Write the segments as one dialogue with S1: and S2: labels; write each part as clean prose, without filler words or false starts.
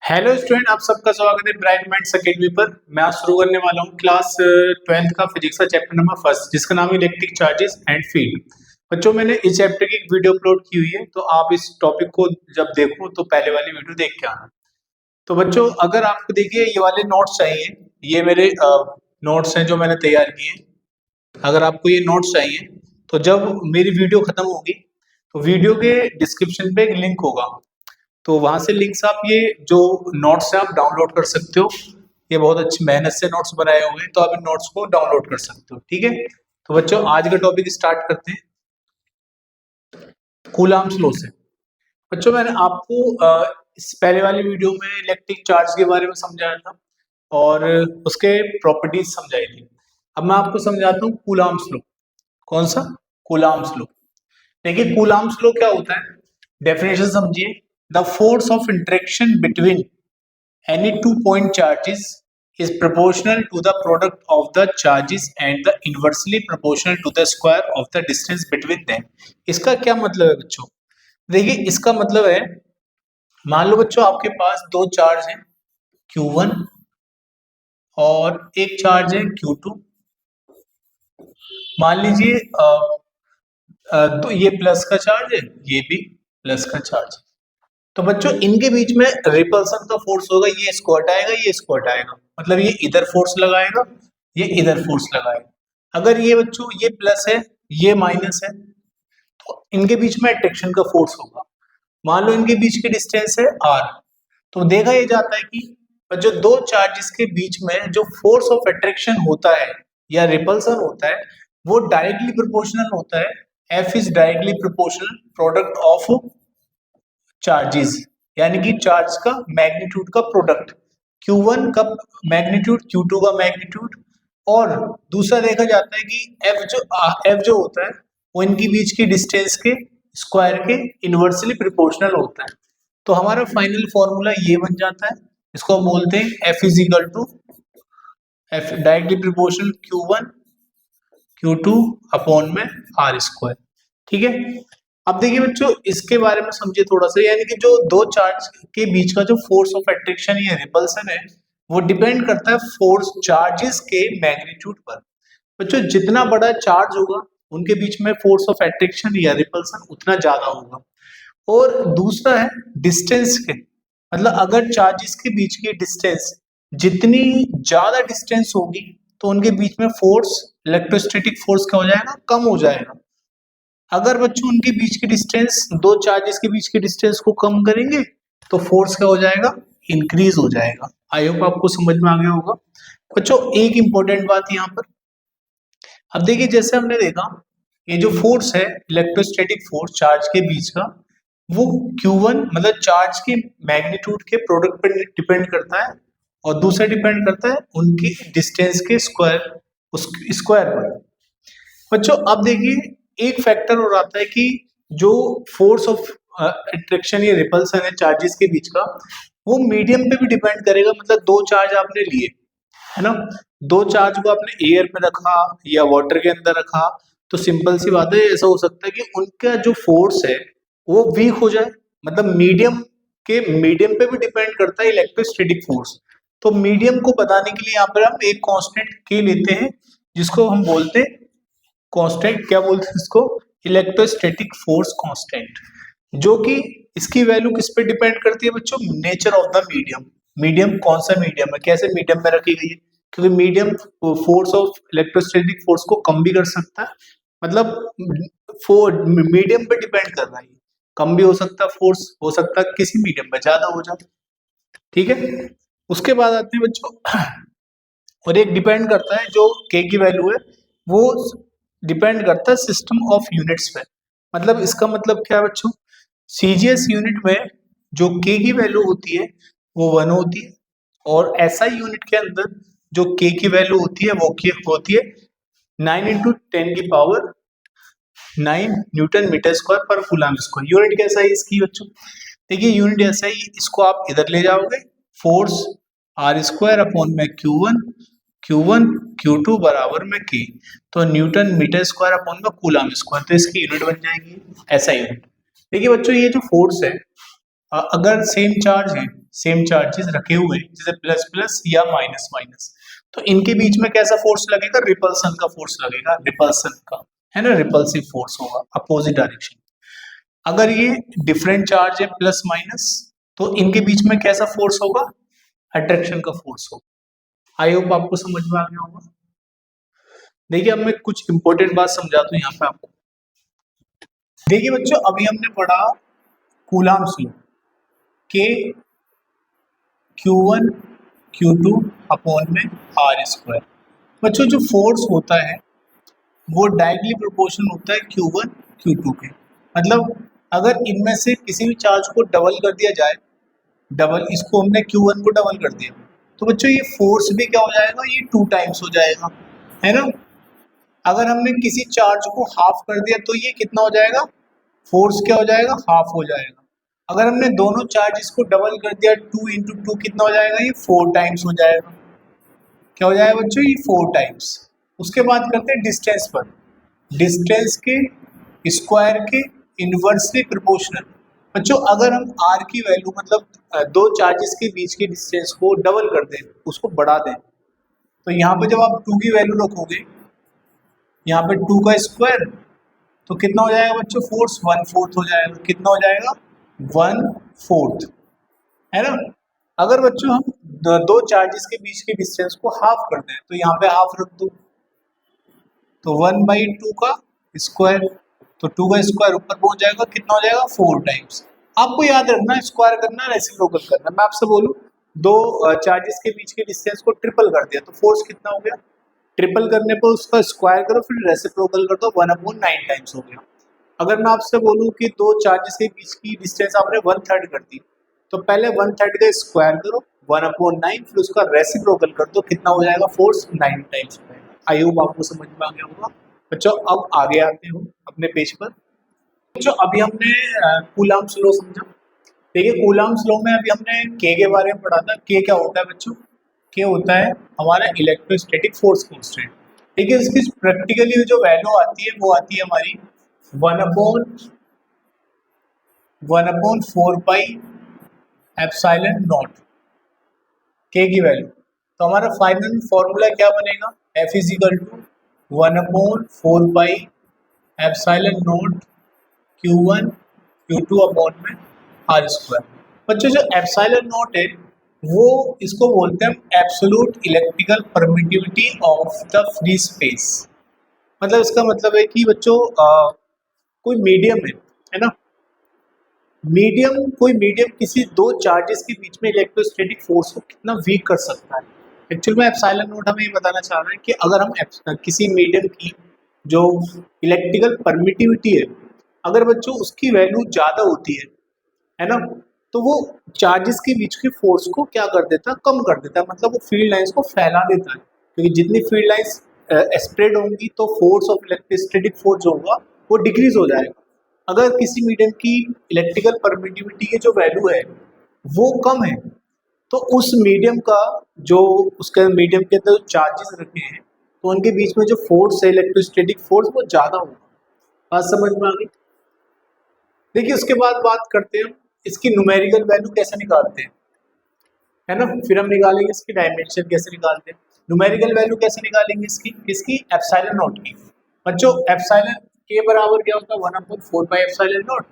S1: Hello student, आप सबका स्वागत है ब्राइट माइंड्स अकेडमी पर। मैं आज शुरू करने वाला हूँ क्लास 12th का फिजिक्स का चैप्टर नंबर फर्स्ट, जिसका नाम है इलेक्ट्रिक चार्जेस एंड फील्ड। बच्चों, मैंने इस चैप्टर की एक वीडियो अपलोड की हुई है, तो आप इस टॉपिक को जब देखो तो पहले वाली वीडियो देख के आना। तो बच्चों, अगर आपको देखिए ये वाले नोट्स चाहिए, ये मेरे नोट्स हैं जो मैंने तैयार किए। अगर आपको ये नोट्स चाहिए तो जब मेरी वीडियो खत्म होगी तो वीडियो के डिस्क्रिप्शन पे एक लिंक होगा, तो वहां से लिंक से आप ये जो नोट्स है आप डाउनलोड कर सकते हो। ये बहुत अच्छी मेहनत से नोट्स बनाए हुए हैं, तो आप इन नोट्स को डाउनलोड कर सकते हो। ठीक है, तो बच्चों आज का टॉपिक स्टार्ट करते हैं कूलाम्स लॉ से। बच्चों, मैंने आपको इस पहले वाली वीडियो में इलेक्ट्रिक चार्ज के बारे में समझाया था और उसके प्रॉपर्टीज समझाई थी। अब मैं आपको समझाता हूँ कूलाम्स लॉ। कौन सा? Coulombs law. देखिए कूलाम्स लॉ क्या होता है, डेफिनेशन समझिए। The force of interaction between any 2 point charges is proportional to the product of the charges and the inversely proportional to the square of the distance between them। इसका क्या मतलब है बच्चों? देखिए इसका मतलब है, मान लो बच्चों आपके पास दो चार्ज हैं Q1 और एक चार्ज है Q2। मान लीजिए तो ये प्लस का चार्ज है, ये भी प्लस का चार्ज है। तो बच्चों इनके बीच में रिपल्सन का फोर्स होगा, ये इसको हटाएगा, ये इसको हटाएगा, मतलब ये इधर फोर्स लगाएगा, ये इधर फोर्स लगाएगा। अगर ये बच्चों ये प्लस है, ये माइनस है, तो इनके बीच में अट्रैक्शन का फोर्स होगा। मान लो इनके बीच की डिस्टेंस है r, तो देखा ये जाता है कि जो दो चार्जेस के बीच में जो फोर्स ऑफ अट्रैक्शन होता है या रिपल्सन होता है वो डायरेक्टली प्रोपोर्शनल होता है। F is directly proportional product of charges, यानी कि चार्ज का मैग्नीट्यूड का प्रोडक्ट, Q1 का मैग्नीट्यूड Q2 का मैग्नीट्यूड। और दूसरा देखा जाता है कि F जो होता है वो इनके बीच की डिस्टेंस के स्क्वायर के इनवर्सली प्रोपोर्शनल होता है। तो हमारा फाइनल फॉर्मूला ये बन जाता है, इसको हम बोलते हैं F is equal to F directly proportional Q1 Q2 upon में R स्क्वायर। ठीक है, अब देखिए बच्चों इसके बारे में समझिए थोड़ा सा, यानी कि जो दो चार्ज के बीच का जो फोर्स ऑफ अट्रैक्शन या रिपल्सन है वो डिपेंड करता है फोर्स चार्जेस के मैग्नीट्यूड पर। बच्चों जितना बड़ा चार्ज होगा उनके बीच में फोर्स ऑफ अट्रैक्शन या रिपल्सन उतना ज्यादा होगा। और दूसरा है डिस्टेंस के, मतलब अगर चार्जेस के बीच की डिस्टेंस जितनी ज्यादा डिस्टेंस होगी तो उनके बीच में फोर्स, इलेक्ट्रोस्टैटिक फोर्स क्या हो जाएगा? कम हो जाएगा। अगर बच्चों उनके बीच की डिस्टेंस, दो चार्जेस के बीच की डिस्टेंस को कम करेंगे तो फोर्स क्या हो जाएगा? इंक्रीज हो जाएगा। आई होप आपको समझ में आ गया होगा। बच्चों एक इंपॉर्टेंट बात यहाँ पर, अब देखिए जैसे हमने देखा ये जो फोर्स है इलेक्ट्रोस्टैटिक फोर्स चार्ज के बीच का, वो Q1 मतलब चार्ज के मैग्नीट्यूड के प्रोडक्ट पर डिपेंड करता है और दूसरा डिपेंड करता है उनकी डिस्टेंस के स्क्वायर, उस स्क्वायर पर। बच्चों अब देखिए एक फैक्टर और आता है कि जो फोर्स ऑफ अट्रैक्शन या रिपल्सन है चार्जेस के बीच का, वो मीडियम पे भी डिपेंड करेगा। मतलब दो चार्ज आपने लिए है ना, दो चार्ज को आपने एयर में रखा या वाटर के अंदर रखा, तो सिंपल सी बात है ऐसा हो सकता है कि उनका जो फोर्स है वो वीक हो जाए। मतलब मीडियम पे भी डिपेंड करता है इलेक्ट्रोस्टैटिक फोर्स। तो मीडियम को बताने के लिए यहाँ पर हम एक कांस्टेंट के लेते हैं जिसको हम बोलते हैं कांस्टेंट, क्या बोलते हैं इसको? इलेक्ट्रोस्टैटिक फोर्स कांस्टेंट, जो कि इसकी वैल्यू किस पे डिपेंड करती है बच्चों? Nature of the medium. Medium कौन सा मीडियम है, कैसे मीडियम में रखी गई है? क्योंकि medium force of electrostatic force को कम भी कर सकता है, मतलब मीडियम पे डिपेंड कर रहा है, कम भी हो सकता है फोर्स, हो सकता है किसी मीडियम पे ज्यादा हो जाए। ठीक है, उसके बाद आते हैं बच्चों और एक डिपेंड करता है जो के की वैल्यू है वो डिपेंड करता है सिस्टम ऑफ यूनिट्स पे। मतलब इसका मतलब क्या है बच्चों? सीजीएस यूनिट में जो के की वैल्यू होती है वो 1 होती है, और एसआई यूनिट के अंदर जो के की वैल्यू होती है वो होती है 9 × 10⁹ न्यूटन मीटर स्क्वायर पर कूलम स्क्वायर। यूनिट कैसा है इसकी बच्चों? देखिए यूनिट ऐसा ही, इसको आप इधर ले जाओगे, फोर्स आर स्क्वायर अपॉन में Q1 Q2 बराबर में K, तो न्यूटन मीटर स्क्वायर अपॉन में कूलम स्क्वायर, तो इसकी यूनिट बन जाएगी ऐसा यूनिट। देखिए बच्चों ये जो फोर्स है अगर सेम चार्ज है, सेम चार्जेस रखे हुए हैं जैसे प्लस प्लस या माइनस माइनस, तो इनके बीच में कैसा फोर्स लगेगा? रिपल्सन का फोर्स लगेगा, रिपल्सन का, है ना, रिपल्सिव फोर्स होगा अपोजिट डायरेक्शन। अगर ये डिफरेंट चार्ज है प्लस माइनस, तो इनके बीच में कैसा फोर्स होगा? अट्रैक्शन का फोर्स होगा। आई होप आपको समझ में आ गया होगा। देखिए अब मैं कुछ इंपॉर्टेंट बात समझाता हूँ यहाँ पे आपको। देखिए बच्चों, अभी हमने पढ़ा कूलम्ब्स लॉ के Q1 Q2 अपॉन में आर स्क्वायर। बच्चों जो फोर्स होता है वो डायरेक्टली प्रोपोर्शनल होता है Q1 Q2 के। मतलब अगर इनमें से किसी भी चार्ज को डबल कर दिया जाए, डबल, इसको हमने Q1 को डबल कर दिया, तो बच्चों ये फोर्स भी क्या हो जाएगा? ये 2 टाइम्स हो जाएगा, है ना। अगर हमने किसी चार्ज को हाफ कर दिया तो ये कितना हो जाएगा? फोर्स क्या हो जाएगा? हाफ हो जाएगा। अगर हमने दोनों चार्जेस को डबल कर दिया, 2 इंटू 2 कितना हो जाएगा? ये 4 टाइम्स हो जाएगा। क्या हो जाएगा बच्चों? ये 4 टाइम्स। उसके बाद करते हैं डिस्टेंस पर। डिस्टेंस के स्क्वायर के इनवर्सली प्रोपोर्शनल। बच्चों अगर हम आर की वैल्यू, मतलब दो चार्जेस के बीच के डिस्टेंस को डबल कर दें, उसको बढ़ा दें, तो यहाँ पे जब आप 2 की वैल्यू रखोगे, यहाँ पे 2 का स्क्वायर, तो कितना हो जाएगा बच्चों? फोर्स 1/4 हो जाएगा। कितना हो जाएगा? 1/4, है ना। अगर बच्चों हम दो चार्जेस के बीच के डिस्टेंस को हाफ कर दें, तो यहाँ पे हाफ रख दो, तो 1/2 का स्क्वायर, तो 2 का स्क्वायर ऊपर पहुंच जाएगा, कितना हो जाएगा? 4 टाइम्स। आपको याद रखना, स्क्वायर करना, रेसिप्रोकल करना। मैं आपसे बोलूं दो चार्जेस के बीच के डिस्टेंस को ट्रिपल कर दिया, तो फोर्स कितना हो गया? ट्रिपल करने पर उसका स्क्वायर करो, फिर रेसिप्रोकल कर दो, 1/9 टाइम्स हो गया। अगर मैं आपसे बोलूं कि दो चार्जेस के बीच की डिस्टेंस आपने 1/3 कर दी, तो पहले 1/3 का स्क्वायर करो, 1/9, फिर उसका रेसिप्रोकल कर दो, कितना हो जाएगा? फोर्स 9 टाइम्स हो जाएगा। आई होप आपको समझ में आ गया होगा। बच्चों अब आगे आते हो अपने पेज पर। बच्चों अभी हमने कूलम्ब्स लॉ समझा। देखिए कूलम्ब्स लॉ में अभी हमने के बारे में पढ़ा था। के क्या होता है बच्चों? के होता है हमारा इलेक्ट्रोस्टैटिक फोर्स कांस्टेंट। ठीक है, इसकी प्रैक्टिकली जो वैल्यू आती है वो आती है हमारी 1/4 पाई एप्सिलॉन नॉट, के की वैल्यू। तो हमारा फाइनल फॉर्मूला क्या बनेगा? F is equal to 1/4 pi epsilon not Q1 Q2 upon में आर स्क्वायर। बच्चों जो एप्सिलॉन नॉट है वो, इसको बोलते हैं हम absolute electrical permittivity of the free space. मतलब इसका मतलब है कि बच्चों कोई मीडियम है ना, मीडियम, कोई मीडियम किसी दो चार्जेस के बीच में इलेक्ट्रोस्टैटिक फोर्स को कितना वीक कर सकता है। एक्चुअल में एप्सिलॉन नॉट हमें ये बताना चाह रहा है कि अगर हम किसी मीडियम की जो इलेक्ट्रिकल परमिटिविटी है, अगर बच्चों उसकी वैल्यू ज़्यादा होती है ना, तो वो चार्जेस के बीच के फोर्स को क्या कर देता है? कम कर देता है। मतलब वो फील्ड लाइंस को फैला देता है, क्योंकि जितनी फील्ड लाइंस स्प्रेड होंगी तो फोर्स ऑफ इलेक्ट्रोस्टैटिक फोर्स जो होगा वो डिक्रीज हो जाएगा। अगर किसी मीडियम की इलेक्ट्रिकल परमिटिविटी की जो वैल्यू है वो कम है, तो उस मीडियम का जो, उसके मीडियम के अंदर चार्जेस रखे हैं, तो उनके बीच में जो फोर्स है, इलेक्ट्रोस्टैटिक फोर्स, वो ज़्यादा होगा। बात समझ में आ गई? देखिए उसके बाद बात करते हैं इसकी न्यूमेरिकल वैल्यू कैसे निकालते हैं, है ना। फिर हम निकालेंगे इसकी डायमेंशन कैसे निकालते हैं, न्यूमेरिकल वैल्यू कैसे निकालेंगे इसकी एप्सिलॉन नॉट की। बच्चों एप्सिलॉन के बराबर क्या होता है? 1/4 pi epsilon not.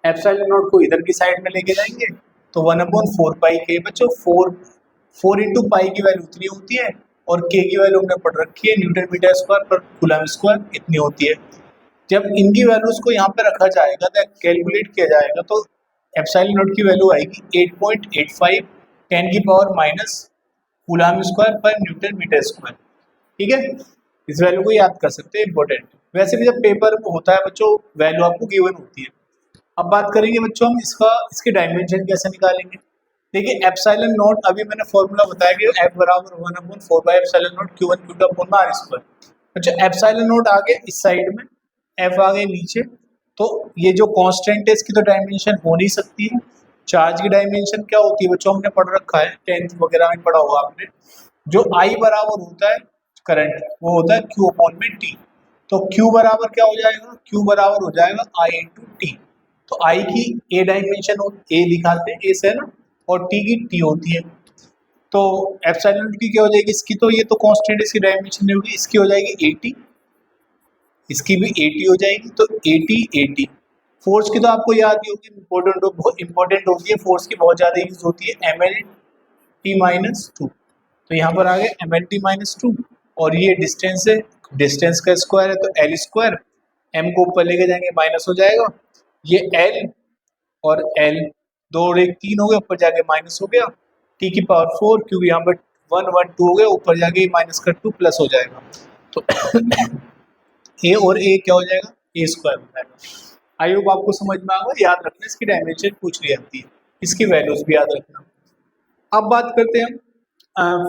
S1: Epsilon not को इधर की साइड में लेके जाएंगे तो 1/4 पाई के। बच्चों 4 इंटू पाई की वैल्यू इतनी होती है, और के की वैल्यू हमने पढ़ रखी है न्यूटन मीटर स्क्वायर पर कूलम स्क्वायर इतनी होती है। जब इनकी वैल्यूज को यहाँ पे रखा जाएगा, तो कैलकुलेट किया जाएगा, तो एप्सिलॉन नॉट की वैल्यू आएगी 8.85 10 की पावर माइनस कूलम स्क्वायर पर न्यूटन मीटर स्क्वायर। ठीक है, इस वैल्यू को याद कर सकते हैं, इंपॉर्टेंट। वैसे भी जब पेपर होता है बच्चों, वैल्यू आपको गिवन होती है। अब बात करेंगे बच्चों हम इसके डायमेंशन कैसे निकालेंगे। देखिए एप्सिलॉन नॉट, अभी मैंने फॉर्मूला बताया कि F बराबर 1/4 pi epsilon not Q1 Q2 upon में आर स्क्वायर। अच्छा एप्सिलॉन नॉट आ गया इस साइड में, F आ गए नीचे, तो ये जो कांस्टेंट है इसकी तो डायमेंशन हो नहीं सकती है। चार्ज की डायमेंशन क्या होती है बच्चों? हमने पढ़ रखा है, 10th वगैरह में पढ़ा होगा आपने। जो I बराबर होता है करंट, वो होता है Q अपॉन में T। तो Q बराबर क्या हो जाएगा? Q बराबर हो जाएगा I इंटू टी। तो आई की ए डायमेंशन ए दिखाते हैं, ए से है ना, और टी की टी होती है। तो एप्सिलॉन की क्या हो जाएगी, इसकी तो ये तो कांस्टेंट, इसकी डायमेंशन नहीं होगी, इसकी हो जाएगी 80, इसकी भी 80 हो जाएगी, तो 80 80। फोर्स की तो आपको याद ही होगी, इंपॉर्टेंट होती है, फोर्स की बहुत ज़्यादा यूज होती है, mlt-2। तो यहाँ पर आ गया mlt-2, और ये डिस्टेंस है, डिस्टेंस का स्क्वायर है तो एल स्क्वायर, एम को ऊपर लेके जाएंगे माइनस हो जाएगा, ये एल और एल, दो और एक तीन हो गया, ऊपर जाके माइनस हो गया, टी की पावर 4, क्योंकि यहाँ पर 1 1 2 हो गया, ऊपर जाके माइनस का 2 प्लस हो जाएगा, तो ए और ए क्या हो जाएगा, ए स्क्वायर हो जाएगा। आई होप आपको समझ में आ गया, याद रखना, इसकी डायमेंशन पूछ ली जाती है, इसकी वैल्यूज भी याद रखना। अब बात करते हैं हम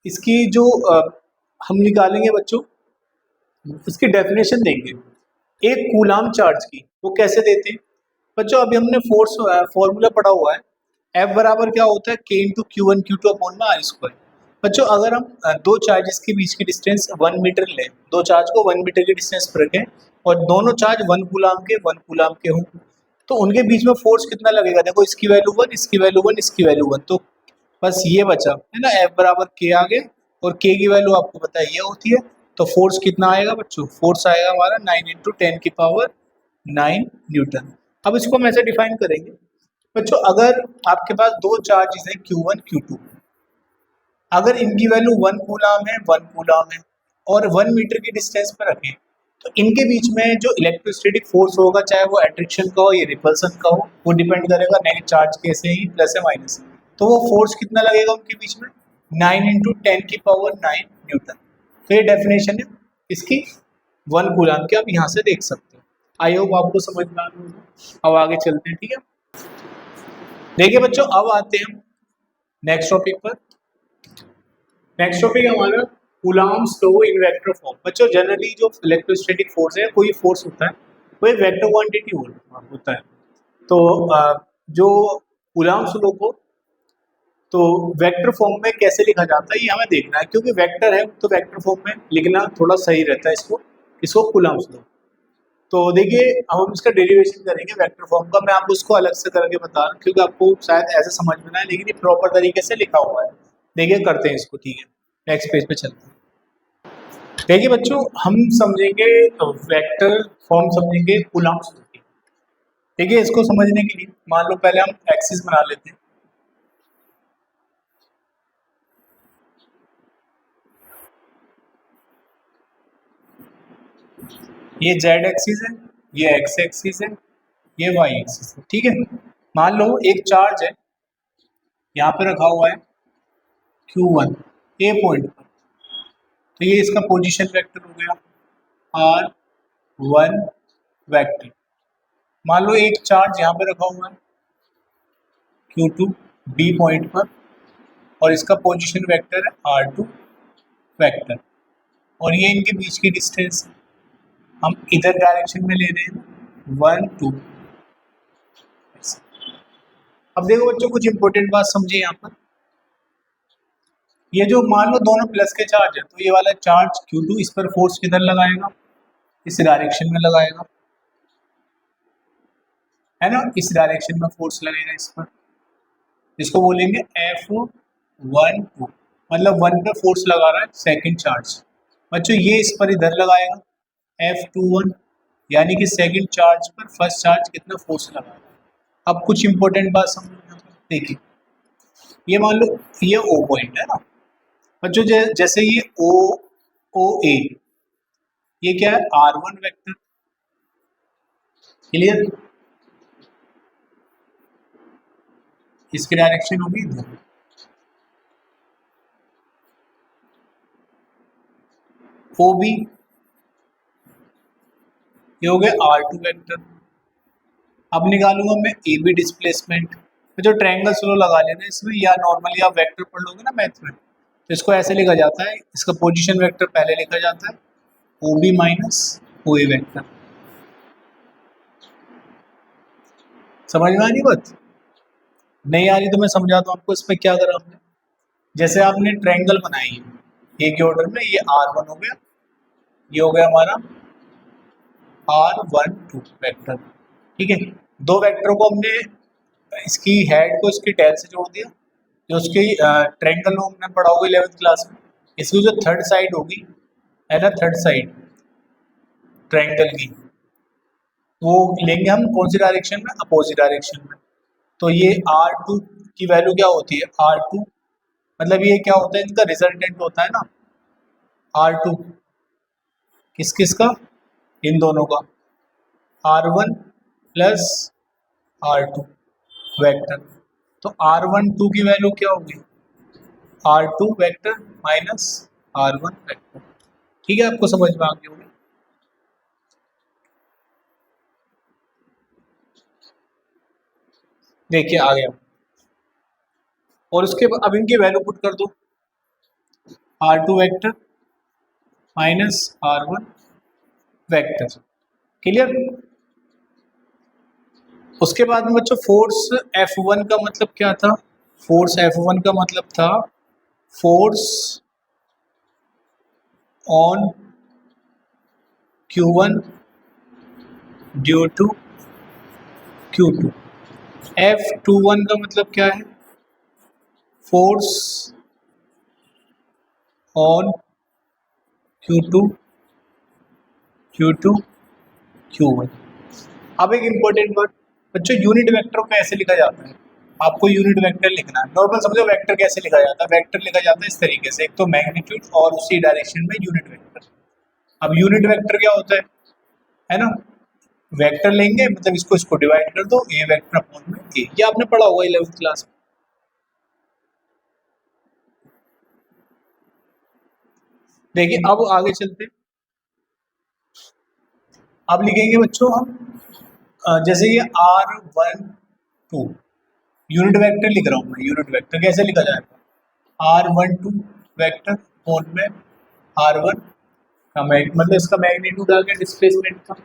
S1: इसकी जो हम निकालेंगे बच्चों, इसकी डेफिनेशन देंगे एक कूलाम चार्ज की, वो कैसे देते हैं बच्चों, अभी हमने फोर्स फॉर्मूला पढ़ा हुआ है, F बराबर क्या होता है, K into Q one Q two upon में आर स्क्वायर। बच्चों अगर हम दो चार्जेस के बीच की डिस्टेंस 1 मीटर लें, दो चार्ज को 1 मीटर के डिस्टेंस पर रखें, और दोनों चार्ज 1 कूलाम के हों, तो उनके बीच में फोर्स कितना लगेगा, देखो इसकी वैल्यू 1, इसकी वैल्यू 1, इसकी वैल्यू 1, तो बस ये बचा है ना, F बराबर K आ गया, और K की वैल्यू आपको पता है ये होती है, तो फोर्स कितना आएगा बच्चों, फोर्स आएगा हमारा 9 इंटू 10 की पावर 9 न्यूटन। अब इसको हम ऐसे डिफाइन करेंगे बच्चों, अगर आपके पास दो चार्जेस हैं Q1 Q2, अगर इनकी वैल्यू 1 कूलाम है, 1 कूलाम है, और 1 मीटर की डिस्टेंस पर रखें, तो इनके बीच में जो इलेक्ट्रोस्टैटिक फोर्स होगा, चाहे वो अट्रैक्शन का हो या रिपल्सन का हो, वो डिपेंड करेगा नेगेटिव चार्ज कैसे ही प्लस है माइनस है, तो वो फोर्स कितना लगेगा उनके बीच में, 9 इंटू 10 की पावर 9 न्यूटन। तो ये डेफिनेशन है इसकी 1 कूलाम की, आप यहाँ से देख सकते हो। आई होप आपको समझ में आ रहा होगा। अब आगे चलते हैं, ठीक है। देखिए बच्चों, अब आते हैं नेक्स्ट टॉपिक पर। नेक्स्ट टॉपिक हमारा coulombs law in vector form. बच्चों जनरली जो इलेक्ट्रोस्टैटिक फोर्स है, कोई फोर्स होता है, वो एक वेक्टर क्वांटिटी होता है, तो जो कूलाम्स लॉ को तो वेक्टर फॉर्म में कैसे लिखा जाता है ये हमें देखना है, क्योंकि वेक्टर है तो वेक्टर फॉर्म में लिखना थोड़ा सही रहता है इसको कूलाम्स लॉ। तो देखिए हम इसका डेरिवेशन करेंगे वेक्टर फॉर्म का, मैं आपको उसको अलग से करके बता रहा हूँ क्योंकि आपको शायद ऐसे समझ में ना आए, लेकिन ये प्रॉपर तरीके से लिखा हुआ है। देखिए करते हैं इसको, ठीक है, नेक्स्ट पेज पे चलते हैं। देखिए बच्चों, हम समझेंगे वेक्टर फॉर्म, समझेंगे कूलाम्स लॉ की। देखिए इसको समझने के लिए मान लो पहले हम एक्सिस बना लेते हैं। ये जेड एक्सिस है, ये एक्स एक्सिस है, ये वाई एक्सिस है, ठीक है। मान लो एक चार्ज है यहाँ पे रखा हुआ है Q1 ए पॉइंट पर, तो ये इसका पोजीशन वेक्टर हो गया R1 वेक्टर। मान लो एक चार्ज यहाँ पे रखा हुआ है Q2 बी पॉइंट पर, और इसका पोजीशन वेक्टर है R2 वेक्टर, और ये इनके बीच की डिस्टेंस हम इधर डायरेक्शन में ले रहे हैं 1 2। अब देखो बच्चों, कुछ इंपॉर्टेंट बात समझिए यहाँ पर, ये जो मान लो दोनों प्लस के चार्ज है, तो ये वाला चार्ज Q2 इस पर फोर्स किधर लगाएगा, इस डायरेक्शन में लगाएगा, है ना, इस डायरेक्शन में फोर्स लगेगा इस पर, इसको बोलेंगे F1 2, मतलब 1 पे फोर्स लगा रहा है सेकंड चार्ज। बच्चों ये इस पर इधर लगाएगा F21, यानी कि सेकंड चार्ज पर फर्स्ट चार्ज कितना फोर्स लगा रहा है। अब कुछ इंपॉर्टेंट बात समझो यहाँ पर, देखिए ये मान लो ये O पॉइंट है ना बच्चों, जैसे ये OA, ये क्या है R1 वेक्टर, क्लियर, इसकी डायरेक्शन होगी इधर। OB ये हो गया R2 वेक्टर। अब निकालूंगा मैं AB डिस्प्लेसमेंट, तो जो ट्रायंगल स्लो लगा लेना इसमें, या नॉर्मली आप वेक्टर पढ़ लोगे ना मैथ में, तो इसको ऐसे लिखा जाता है, इसका पोजीशन वेक्टर पहले लिखा जाता है OB माइनस OA वेक्टर। समझ में आ रही बात, नहीं आ रही तो मैं समझाता हूँ आपको। इसमें क्या करा हमने, जैसे आपने ट्रायंगल बनाई है एक ही ऑर्डर में, ये R1 हो गया, ये हो गया हमारा R12 वेक्टर, ठीक है। दो वेक्टर को हमने इसकी हेड को इसकी टेल से जोड़ दिया, जो उसकी ट्रायंगल हमने पढ़ा होगा 11th क्लास में, इसकी जो थर्ड साइड होगी है ना, थर्ड साइड ट्रायंगल की, वो लेंगे हम कौन सी डायरेक्शन में, अपोजिट डायरेक्शन में। तो ये R2 की वैल्यू क्या होती है, R2 मतलब ये क्या होता है, इनका रिजल्टेंट होता है ना R2, किस किस का, इन दोनों का, R1 प्लस R2 वेक्टर। तो R12 की वैल्यू क्या होगी, R2 vector minus R1 vector. ठीक है, आपको समझ में आ गई होगी। देखिए आ गया, और उसके अब इनकी वैल्यू पुट कर दो, R2 vector minus R1 vector. Clear. उसके बाद में बच्चों फोर्स F1 का मतलब क्या था, फोर्स F1 का मतलब था force on Q1 due to Q2। F21 का मतलब क्या है, force on Q2 due to Q1। अब एक इंपॉर्टेंट वर्ड बच्चों, यूनिट वेक्टर को कैसे लिखा जाता है, आपको यूनिट वेक्टर लिखना है। नॉर्मल समझो वेक्टर कैसे लिखा जाता है, वेक्टर लिखा जाता है इस तरीके से, एक तो मैग्नीट्यूड और उसी डायरेक्शन में यूनिट वेक्टर। अब यूनिट वेक्टर क्या होता है ना, वेक्टर लेंगे मतलब इसको इसको डिवाइड कर दो, ए वेक्टर अपॉन में ए, ये आपने पढ़ा होगा 11th क्लास में। देखिए अब आगे चलते, अब लिखेंगे बच्चों हम जैसे ये R12 यूनिट वेक्टर लिख रहा हूं मैं, यूनिट वेक्टर कैसे लिखा जाएगा, R12 वेक्टर अपॉन में R1 का मतलब इसका मैग्नीट्यूड आ गया डिस्प्लेसमेंट का।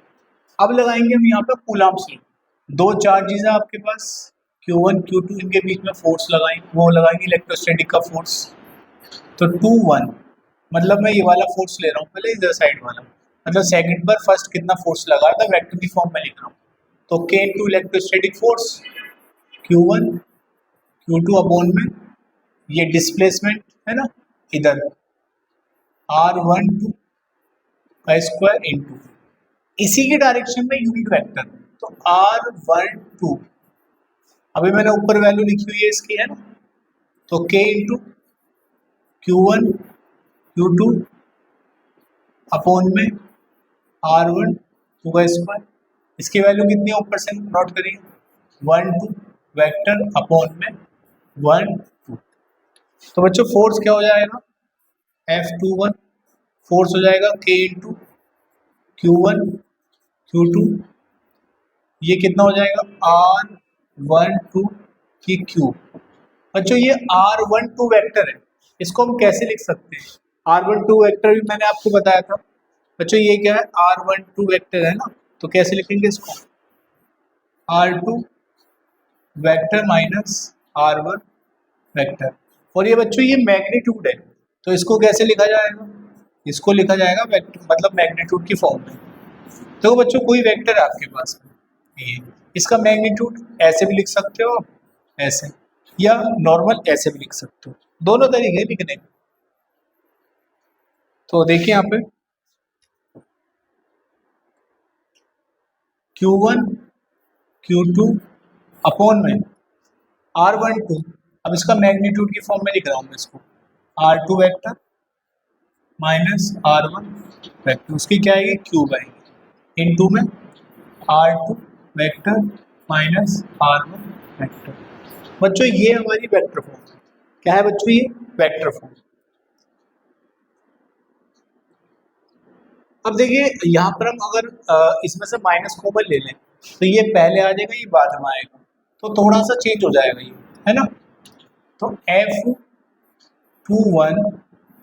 S1: अब लगाएंगे हम यहाँ पे कूलम्ब्स लॉ, दो चार्जेस है आपके पास Q1 Q2, इनके बीच में फोर्स लगाएंगे, वो लगाएंगे इलेक्ट्रोस्टैटिक का फोर्स। तो 2-1 मतलब मैं ये वाला फोर्स ले रहा हूँ पहले, इधर साइड वाला, मतलब सेकंड पर फर्स्ट कितना फोर्स लगा था वेक्टर की फॉर्म में लिख रहा हूँ। तो K into electrostatic force Q1 Q2 upon में ये डिस्प्लेसमेंट है ना इधर R12 का स्क्वायर इंटू इसी की डायरेक्शन में यूनिट वेक्टर, तो R12 अभी मैंने ऊपर वैल्यू लिखी हुई है इसकी है ना, तो K into Q1 Q2 upon में R12 का स्क्वायर, इसकी वैल्यू कितनी है ऊपर से नोट करिए, 1-2 वेक्टर अपॉन में 1-2। तो बच्चों फोर्स क्या हो जाएगा, F21 फोर्स हो जाएगा K इंटू Q1 Q2, ये कितना हो जाएगा R12 की क्यूब। बच्चों ये R12 वेक्टर है, इसको हम कैसे लिख सकते हैं, R12 वेक्टर भी मैंने आपको बताया था बच्चों, ये क्या है R12 वेक्टर है ना, तो कैसे लिखेंगे इसको, R2 vector minus R1 vector. और ये बच्चों ये मैग्नीट्यूड है, तो इसको कैसे लिखा जाएगा, इसको लिखा जाएगा वेक्टर मतलब मैग्नीट्यूड की फॉर्म में। तो बच्चों कोई वेक्टर है आपके पास में, ये इसका मैग्नीट्यूड ऐसे भी लिख सकते हो आप, ऐसे, या नॉर्मल ऐसे भी लिख सकते हो, दोनों तरीके लिखने। तो देखिए यहाँ पे Q1 Q2 अपॉन में R12, अब इसका मैग्नीट्यूड की फॉर्म में लिख रहा हूँ मैं इसको, R2 vector minus R1 vector, उसकी क्या आएगी क्यूब आएगी, इनटू में R2 vector minus R1 vector. बच्चों ये हमारी वेक्टर फॉर्म है, क्या है बच्चों ये वेक्टर फॉर्म। अब देखिए यहाँ पर हम अगर इसमें से माइनस कॉमन ले लें तो ये पहले आ जाएगा, ये बाद में आएगा, तो थोड़ा सा चेंज हो जाएगा ये है ना। तो F21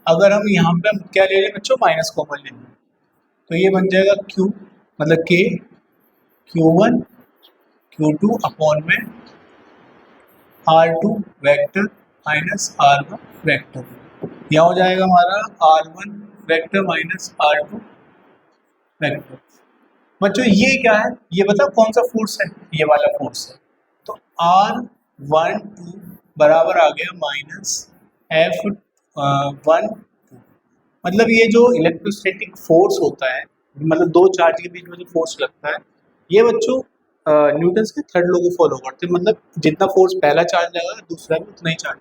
S1: अगर हम यहाँ पे क्या ले लें बच्चों, माइनस कॉमन ले लें, तो ये बन जाएगा Q मतलब K Q1 Q2 अपॉन में R2 vector minus R1 vector, यह हो जाएगा हमारा R1 vector minus R2 vector. बच्चों ये क्या है, ये बता कौन सा फोर्स है, ये वाला फोर्स है। तो R12 बराबर आ गया माइनस F1, मतलब ये जो इलेक्ट्रोस्टैटिक फोर्स होता है, मतलब दो चार्ज के बीच में जो फोर्स लगता है, ये बच्चों न्यूटन के थर्ड लॉ को फॉलो करते हैं, मतलब जितना फोर्स पहला चार्ज लगेगा दूसरा भी उतना ही चार्ज।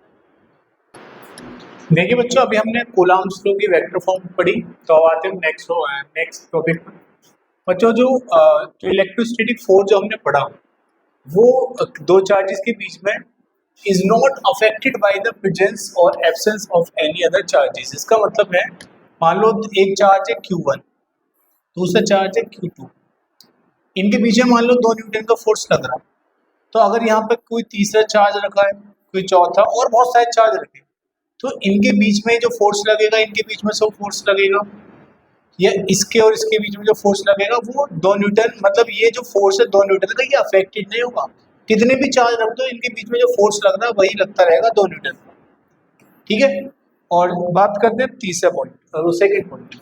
S1: देखिए बच्चों, अभी हमने कूलम्ब्स लॉ की वेक्टर फॉर्म पढ़ी, तो अब आते हैं नेक्स्ट टॉपिक पर। बच्चों जो इलेक्ट्रोस्टैटिक फोर्स जो हमने पढ़ा, वो दो चार्जेस के बीच में is not affected by the presence और absence of any other charges. इसका मतलब है, मान लो एक चार्ज है Q1, दूसरा चार्ज है Q2, इनके बीच में मान लो 2 न्यूटन का फोर्स लग रहा है। तो अगर यहाँ पे कोई तीसरा चार्ज रखा है, कोई चौथा और बहुत सारे चार्ज रखे, तो इनके बीच में जो फोर्स लगेगा, इनके बीच में जो फोर्स लगेगा, या इसके और इसके बीच में जो फोर्स लगेगा वो 2 न्यूटन, मतलब ये जो फोर्स है 2 न्यूटन का, ये अफेक्टेड नहीं होगा। कितने भी चार्ज रख दो, इनके बीच में जो फोर्स लग रहा है वही लगता रहेगा 2 न्यूटन का। ठीक है, और बात करते हैं तीसरा पॉइंट और सेकंड पॉइंट।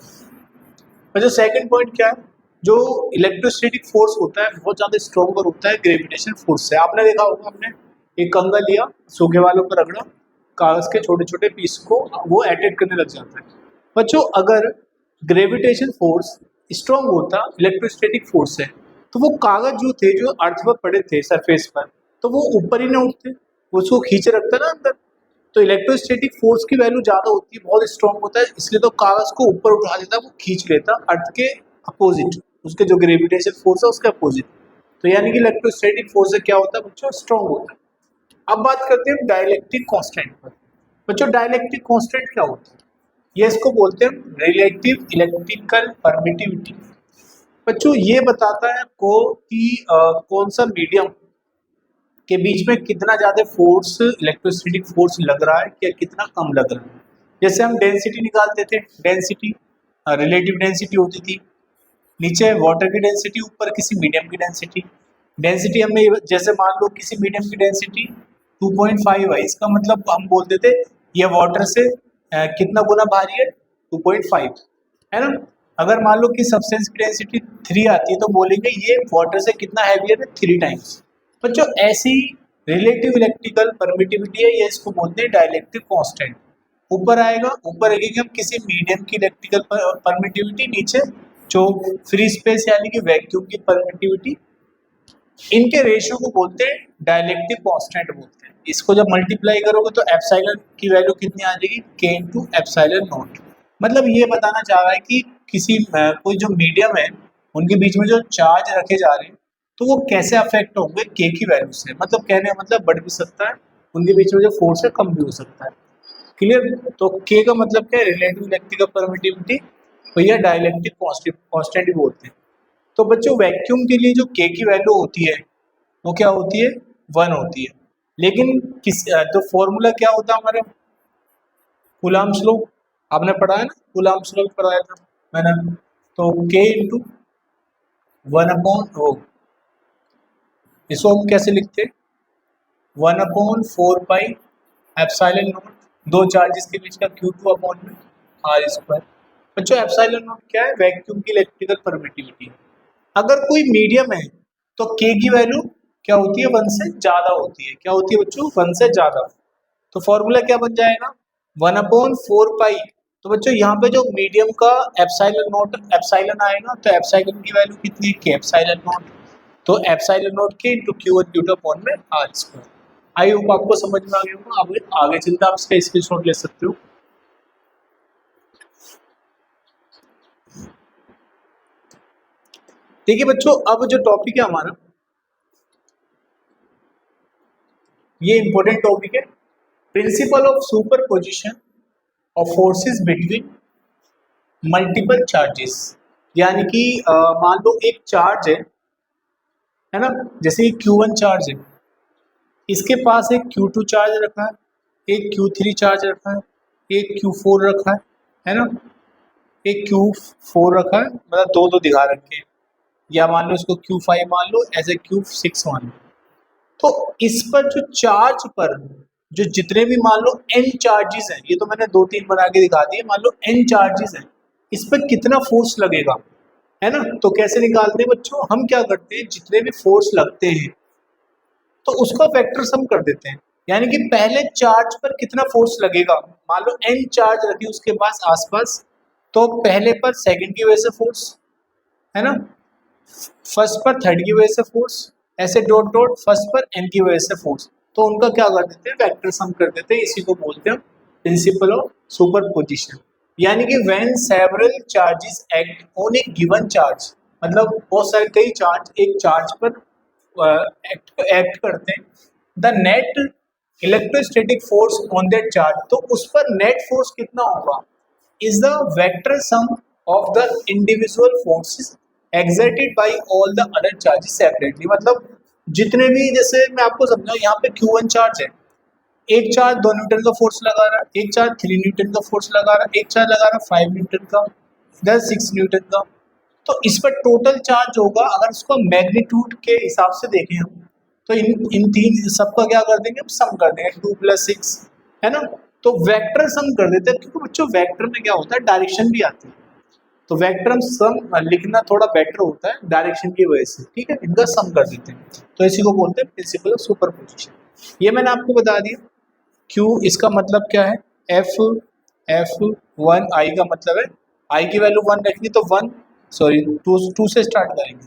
S1: जो सेकंड पॉइंट क्या है, जो इलेक्ट्रोस्टैटिक फोर्स होता है बहुत ज्यादा स्ट्रॉन्गर होता है ग्रेविटेशन फोर्स से। आपने देखा होगा, हमने एक कंगा लिया, सूखे वालों पर रगड़ा, कागज के छोटे छोटे पीस को वो अटैक करने लग जाता है। बच्चों अगर ग्रेविटेशन फोर्स स्ट्रॉन्ग होता इलेक्ट्रोस्टैटिक फोर्स से, तो वो कागज जो थे, जो अर्थ पर पड़े थे सरफेस पर, तो वो ऊपर ही ना उठते, वो उसको खींचे रखता ना अंदर। तो इलेक्ट्रोस्टैटिक फोर्स की वैल्यू ज्यादा होती है, बहुत स्ट्रॉन्ग होता है, इसलिए तो कागज को ऊपर उठा देता, वो खींच लेता अर्थ के अपोजिट, उसके जो ग्रेविटेशन फोर्स है उसके अपोजिट। तो यानी कि इलेक्ट्रोस्टैटिक फोर्स से क्या होता है बच्चों, स्ट्रॉन्ग होता है। अब बात करते हैं डाइलेक्ट्रिक कांस्टेंट पर। बच्चों डाइलेक्ट्रिक कांस्टेंट क्या होता है, ये इसको बोलते हैं रिलेटिव इलेक्ट्रिकल परमिटिविटी। बच्चों ये बताता है आपको कि कौन सा मीडियम के बीच में कितना ज्यादा फोर्स, इलेक्ट्रोस्टैटिक फोर्स लग रहा है या कितना कम लग रहा है। जैसे हम डेंसिटी निकालते थे, डेंसिटी रिलेटिव डेंसिटी होती थी, नीचे वाटर की डेंसिटी, ऊपर किसी मीडियम की डेंसिटी। डेंसिटी हमें जैसे मान लो किसी मीडियम की डेंसिटी 2.5 है, इसका मतलब हम बोलते थे ये वाटर से कितना गुना भारी है, 2.5, है ना। अगर मान लो कि सब्सटेंस की डेंसिटी 3 आती है, तो बोलेंगे ये वाटर से कितना हैवियर है, 3 टाइम्स। पर जो ऐसी रिलेटिव इलेक्ट्रिकल परमिटिविटी है, ये इसको बोलते हैं डाइलेक्ट्रिक कांस्टेंट। ऊपर आएगा, ऊपर रखेंगे हम किसी मीडियम की इलेक्ट्रिकल परमिटिविटी, नीचे जो फ्री स्पेस यानी कि वैक्यूम की परमिटिविटी, इनके रेशियो को बोलते हैं डाइलेक्ट्रिक कांस्टेंट बोलते हैं। इसको जब मल्टीप्लाई करोगे तो एप्सिलॉन की वैल्यू कितनी आ जाएगी, K इंटू एप्सिलॉन नॉट। मतलब ये बताना चाह रहा है कि किसी कोई जो मीडियम है, उनके बीच में जो चार्ज रखे जा रहे हैं, तो वो कैसे अफेक्ट होंगे K की वैल्यू से। मतलब कहने का मतलब बढ़ भी सकता है, उनके बीच में जो फोर्स है कम भी हो सकता है। क्लियर। तो K का मतलब क्या है, रिलेटिव इलेक्ट्रिकल परमिटिविटी, भैया डाइलेक्ट्रिक कांस्टेंट भी बोलते हैं। तो बच्चों वैक्यूम के लिए जो K की वैल्यू होती है वो क्या होती है, 1 होती है। लेकिन किस तो फॉर्मूला क्या होता है हमारे, कूलम्ब्स लॉ, आपने पढ़ा है ना, कूलम्ब्स लॉ पढ़ाया था मैंने। तो K इंटू 1/, इसको हम कैसे लिखते हैं, 1/4 पाई एप्सिलॉन नॉट, दो चार्जेस के बीच का Q2/r²। बच्चों एप्सिलॉन नॉट क्या है, वैक्यूम की इलेक्ट्रिकल परमिटिविटी। अगर कोई मीडियम है तो K की वैल्यू क्या होती है, 1 से ज्यादा होती है। क्या होती है बच्चों, 1 से ज्यादा। तो फॉर्मूला क्या बन जाएगा, 1/4 पाई। तो बच्चों यहाँ पे जो मीडियम का एप्सिलॉन नॉट, एप्सिलॉन आएगा, तो एप्सिलॉन की वैल्यू कितनी है, K एप्सिलॉन नॉट। तो epsilon not K into Q1 Q2/r²। I hope आपको समझ में आ गया होगा। आगे चलते आप इसका स्क्रीनशॉट ले सकते हो। देखिए बच्चों, अब जो टॉपिक है हमारा, ये इंपॉर्टेंट टॉपिक है, principle of superposition of forces between multiple charges. यानी कि मान लो एक चार्ज है ना, जैसे Q1 चार्ज है, इसके पास एक Q2 चार्ज रखा है, एक Q3 चार्ज रखा है, एक Q4 रखा है ना, एक Q4 रखा है, मतलब दो दो दिखा रखे हैं, या मान लो इसको Q5 मान लो, ऐसे Q6 मान लो। तो इस पर जो चार्ज पर जो जितने भी मान लो n चार्जेस हैं, ये तो मैंने 2-3 बना के दिखा दिए, मान लो n चार्जेस हैं, इस पर कितना फोर्स लगेगा, है ना। तो कैसे निकालते हैं बच्चों, हम क्या करते हैं, जितने भी फोर्स लगते हैं तो उसका वेक्टर सम कर देते हैं। यानी कि पहले चार्ज पर कितना फोर्स लगेगा, मान लो n चार्ज रखी उसके पास आसपास, तो पहले पर सेकंड की वजह से फोर्स, है ना, फर्स्ट पर थर्ड की वजह से फोर्स, ऐसे डॉट डॉट फर्स्ट पर n की वजह से फोर्स, तो उनका क्या कर देते हैं, वेक्टर सम कर देते हैं। इसी को बोलते हैं प्रिंसिपल ऑफ सुपरपोजिशन। यानी कि when several charges act on A given charge, मतलब बहुत सारे कई चार्ज एक चार्ज पर एक्ट करते हैं, the net electrostatic force on that charge, तो उस पर नेट फोर्स कितना होगा, is the vector sum of the individual forces exerted by all the other charges separately. मतलब जितने भी, जैसे मैं आपको समझाऊं, यहाँ पे Q1 चार्ज है, एक चार्ज 2 न्यूटन का फोर्स लगा रहा है, एक चार्ज 3 न्यूटन का फोर्स लगा रहा है, एक चार्ज लगा रहा है 5 न्यूटन का, इधर 6 न्यूटन का। तो इस पर टोटल चार्ज होगा, अगर इसको मैग्नीट्यूड के हिसाब से देखें हम, तो इन इन तीन सबका क्या कर देंगे, हम सम कर देंगे, 2 + 6, है ना। तो वेक्टर सम कर देते हैं, क्योंकि बच्चों वेक्टर में क्या होता है, डायरेक्शन भी आती है, तो वेक्टर सम लिखना थोड़ा बेटर होता है डायरेक्शन की वजह से, ठीक है। इनका सम कर देते हैं, तो इसी को बोलते हैं प्रिंसिपल ऑफ सुपरपोजिशन। ये मैंने आपको बता दिया। Q इसका मतलब क्या है, F1 I का मतलब है, I की वैल्यू 1 रखनी, तो 1 सॉरी 2 से स्टार्ट करेंगे।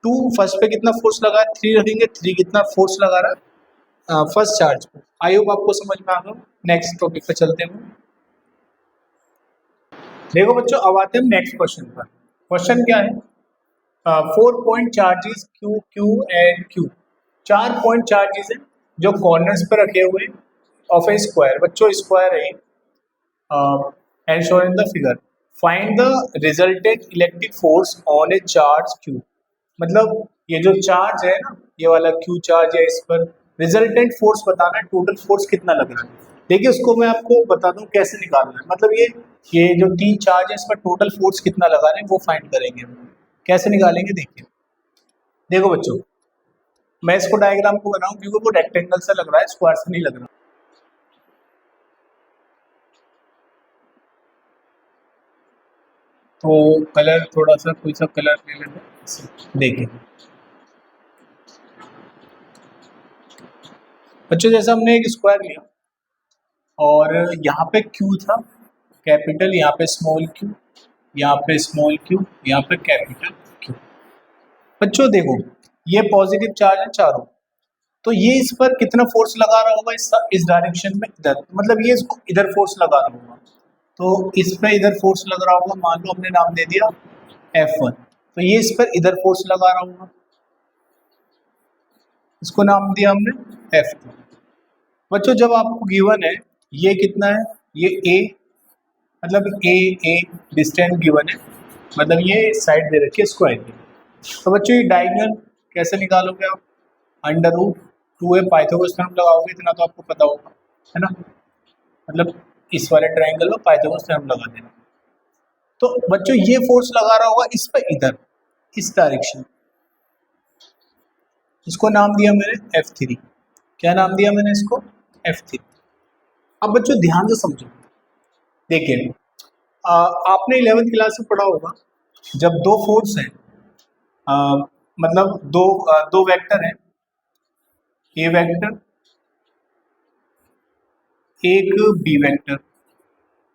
S1: 2 फर्स्ट पे कितना फोर्स लगा है, 3 रखेंगे, 3 कितना फोर्स लगा रहा है फर्स्ट चार्ज पे। आई होप आपको समझ में आ गया। नेक्स्ट टॉपिक पे चलते हैं। देखो बच्चों, अब आते हैं नेक्स्ट क्वेश्चन पर। क्वेश्चन क्या है, 4 point charges Q Q and Q, 4 point charges हैं जो कॉर्नर्स पर रखे हुए ऑफ ए स्क्वायर। बच्चों स्क्वायर है and shown in the figure, find the resultant electric force on A charge Q। मतलब ये जो चार्ज है ना, ये वाला Q चार्ज है, इस पर रिजल्टेंट फोर्स बताना है, टोटल फोर्स कितना लग रहा है। देखिए उसको मैं आपको बता दूं कैसे निकालना है। मतलब ये जो 3 चार्ज है, इस पर टोटल फोर्स कितना लगा रहे हैं वो फाइंड करेंगे हम। कैसे निकालेंगे देखिए। देखो बच्चों, मैं इसको डायग्राम को बनाऊं क्योंकि वो रेक्टेंगल से लग रहा है, स्क्वायर से नहीं लग रहा। तो कलर थोड़ा सा कोई सा कलर ले लेते हैं। देखिए बच्चों, जैसे हमने एक स्क्वायर लिया और यहाँ पे Q था कैपिटल, यहाँ पे स्मॉल q, यहाँ पे स्मॉल q, यहाँ पे कैपिटल Q। बच्चों देखो, ये पॉजिटिव चार्ज है चारों, तो ये इस पर कितना फोर्स लगा रहा होगा, इस डायरेक्शन में इधर, मतलब ये इसको इधर फोर्स लगा रहा होगा, तो इस पर इधर फोर्स लग रहा होगा। मान लो हमने नाम दे दिया F1, तो ये इस पर इधर फोर्स लगा रहा होगा, इसको नाम दिया हमने F2। बच्चों जब आपको गिवन है ये कितना है, ये A, मतलब ए डिस्टेंस गिवन है, मतलब ये साइड दे रखी है स्क्वायर की। तो बच्चों ये डायगोनल कैसे निकालोगे आप, √2a पाइथागोरस थ्योरम लगाओगे, इतना तो आपको पता होगा, है ना। मतलब इस वाले ट्रायंगल में पाइथागोरस थ्योरम लगा देना। तो बच्चों ये फोर्स लगा रहा होगा इस पर इधर, इस डायरेक्शन, इसको नाम दिया मैंने F3। क्या नाम दिया मैंने इसको, F3। अब बच्चों ध्यान से समझो, देखिए आपने 11th क्लास में पढ़ा होगा, जब दो फोर्स हैं, मतलब दो वेक्टर हैं, ए वेक्टर एक बी वेक्टर,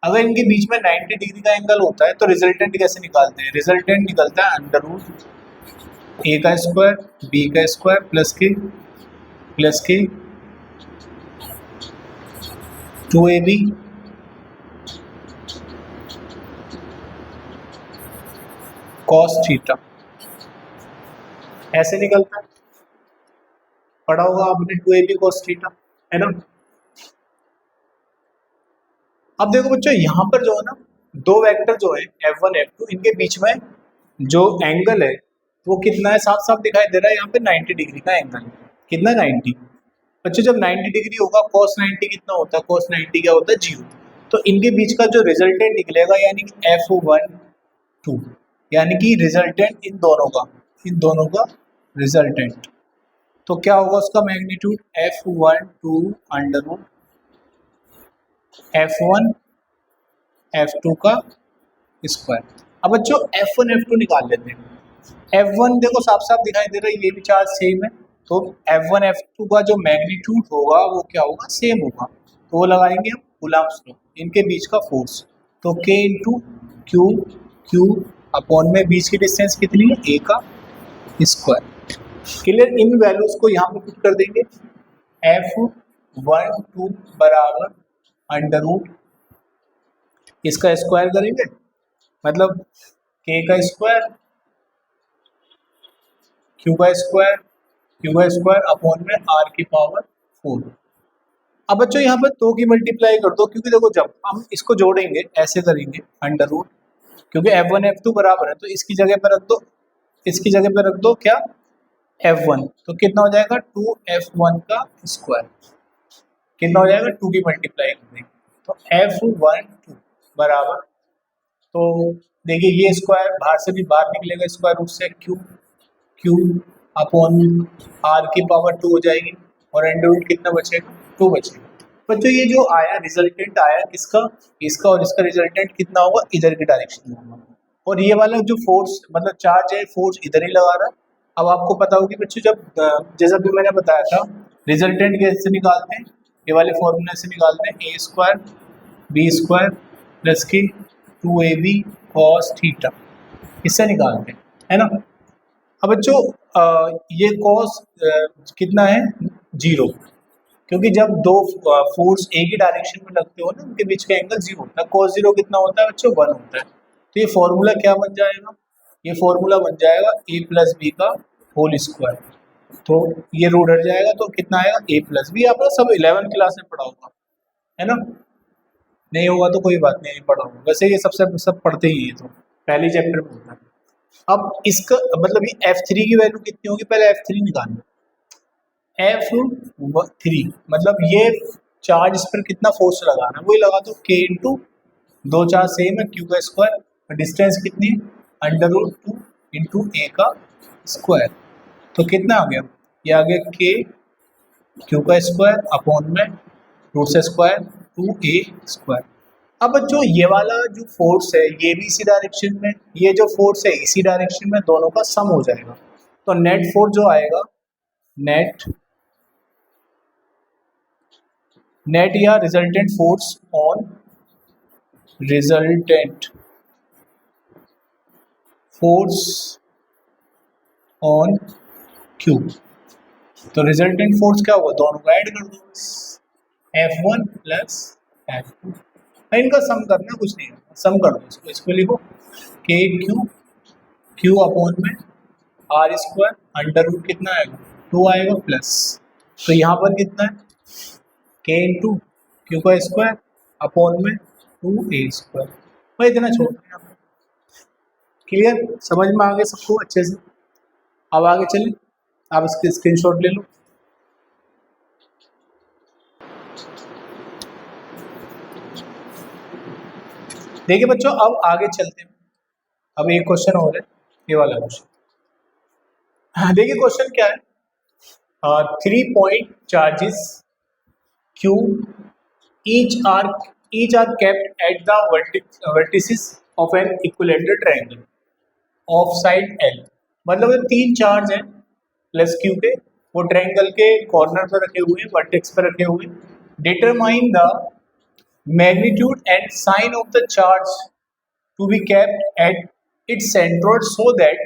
S1: अगर इनके बीच में 90 डिग्री का एंगल होता है तो रिजल्टेंट कैसे निकालते हैं, रिजल्टेंट निकलता है √a का स्क्वायर b का स्क्वायर प्लस के 2ab cos थीटा, ऐसे निकलता है। पढ़ा होगा आपने 2ab cos थीटा, है ना। अब देखो बच्चों, यहाँ पर जो है ना, दो वेक्टर जो है F1 F2, इनके बीच में जो एंगल है वो कितना है, साफ साफ दिखाई दे रहा है, यहाँ पे 90 डिग्री का एंगल है। कितना, 90। बच्चों जब 90 डिग्री होगा cos 90 कितना होता है, cos 90 क्या होता है, 0। तो इनके बीच का जो रिजल्टेंट निकलेगा, यानी कि F12, यानी कि रिजल्टेंट इन दोनों का रिजल्टेंट, तो क्या होगा उसका मैग्नीट्यूड, F12 √F1 F2 का स्क्वायर। अब बच्चों F1 F2 निकाल लेते हैं। F1 देखो साफ साफ दिखाई दे रहा है, ये भी चार्ज सेम है, तो F1 F2 का जो मैग्नीट्यूड होगा वो क्या होगा, सेम होगा, तो वो लगाएंगे हम कूलम्ब्स लॉ, इनके बीच का फोर्स, तो K into Q, Q upon में बीच की डिस्टेंस कितनी है, A का स्क्वायर। क्लियर, इन वैल्यूज को यहाँ पे पुट कर देंगे, F12 बराबर अंडर रूट इसका स्क्वायर करेंगे, मतलब K का स्क्वायर, Q का स्क्वायर, Q का स्क्वायर अपॉन में R की पावर 4। अब बच्चों यहाँ पर 2 की मल्टीप्लाई कर दो, क्योंकि देखो जब हम इसको जोड़ेंगे ऐसे करेंगे अंडर रूट, क्योंकि F1 F2 बराबर है, तो इसकी जगह पर रख दो, इसकी जगह पर रख दो क्या, F1, तो कितना हो जाएगा 2F1 का स्क्वायर, कितना हो जाएगा 2 की मल्टीप्लाई कर देंगे, तो F12 बराबर, तो देखिए ये स्क्वायर बाहर से भी बाहर निकलेगा स्क्वायर रूट से, क्यू क्यू अपॉन आर की पावर 2 हो जाएगी, और अंडर रूट कितना बचेगा, 2 बचेगा। बच्चों ये जो आया रिजल्टेंट आया किसका, इसका, और इसका रिजल्टेंट कितना होगा, इधर की डायरेक्शन में होगा, और ये वाला जो फोर्स मतलब चार्ज है, फोर्स इधर ही लगा रहा है। अब आपको पता होगी बच्चों, जब जैसा भी मैंने बताया था, रिजल्टेंट कैसे निकालते हैं, ये वाले फॉर्मूले से निकालते हैं, ए स्क्वायर बी स्क्वायर प्लस की 2ab कॉस थीटा, इससे निकालते हैं, है ना। अब बच्चों ये कॉस कितना है, 0, क्योंकि जब दो फोर्स एक ही डायरेक्शन में लगते हो ना, उनके बीच का एंगल 0 होता है, कॉस 0 कितना होता है बच्चों, 1 होता है। तो ये फॉर्मूला क्या बन जाएगा, ये फॉर्मूला बन जाएगा a प्लस बी का होल स्क्वायर, तो ये रूट हट जाएगा, तो कितना आएगा a प्लस बी, आपने सब 11th क्लास में पढ़ा होगा, है ना, नहीं होगा तो कोई बात नहीं, पढ़ा होगा, वैसे ये सबसे सब पढ़ते ही है, तो पहले चैप्टर में होता है। अब इसका मतलब ये F3 की वैल्यू कितनी होगी, पहले F3 निकालना, F3 मतलब ये चार्ज इस पर कितना फोर्स लगाना है, वही लगा दो, K इंटू 2 चार्ज सेम है, Q का स्क्वायर, डिस्टेंस कितनी है, अंडर रूट 2 इंटू ए का स्क्वायर, तो कितना आ गया, ये आ गया K Q का स्क्वायर अपॉन में रूट से स्क्वायर 2a स्क्वायर। अब बच्चों ये वाला जो फोर्स है ये भी इसी डायरेक्शन में, ये जो फोर्स है इसी डायरेक्शन में, दोनों का सम हो जाएगा, तो नेट फोर्स जो आएगा, नेट या रिजल्टेंट फोर्स ऑन क्यू, तो रिजल्टेंट फोर्स क्या होगा, दोनों का ऐड कर दो, F1 प्लस F2, इनका सम करना, कुछ नहीं है, सम कर दो इसको, इसको लिखो K Q अपॉन में R स्क्वायर अंडर रूट कितना आएगा, 2 आएगा प्लस, तो यहाँ पर कितना है K इंटू क्यू का स्क्वायर अपॉन में 2a स्क्वायर, भाई इतना छोटा है, क्लियर, समझ में आ गया सबको अच्छे से। अब आगे चलिए, आप इसके स्क्रीनशॉट ले लो। देखिए बच्चों अब आगे चलते हैं, अब एक क्वेश्चन और है, ये वाला क्वेश्चन, हाँ देखिए क्वेश्चन क्या है, 3 point charges Q each are kept at the vertices of an equilateral triangle of side L, मतलब ये 3 चार्ज हैं प्लस Q के, वो ट्रायंगल के कॉर्नर पर रखे हुए हैं, वर्टेक्स पर रखे हुए हैं, determine the magnitude and sign of the charge to be kept at its centroid so that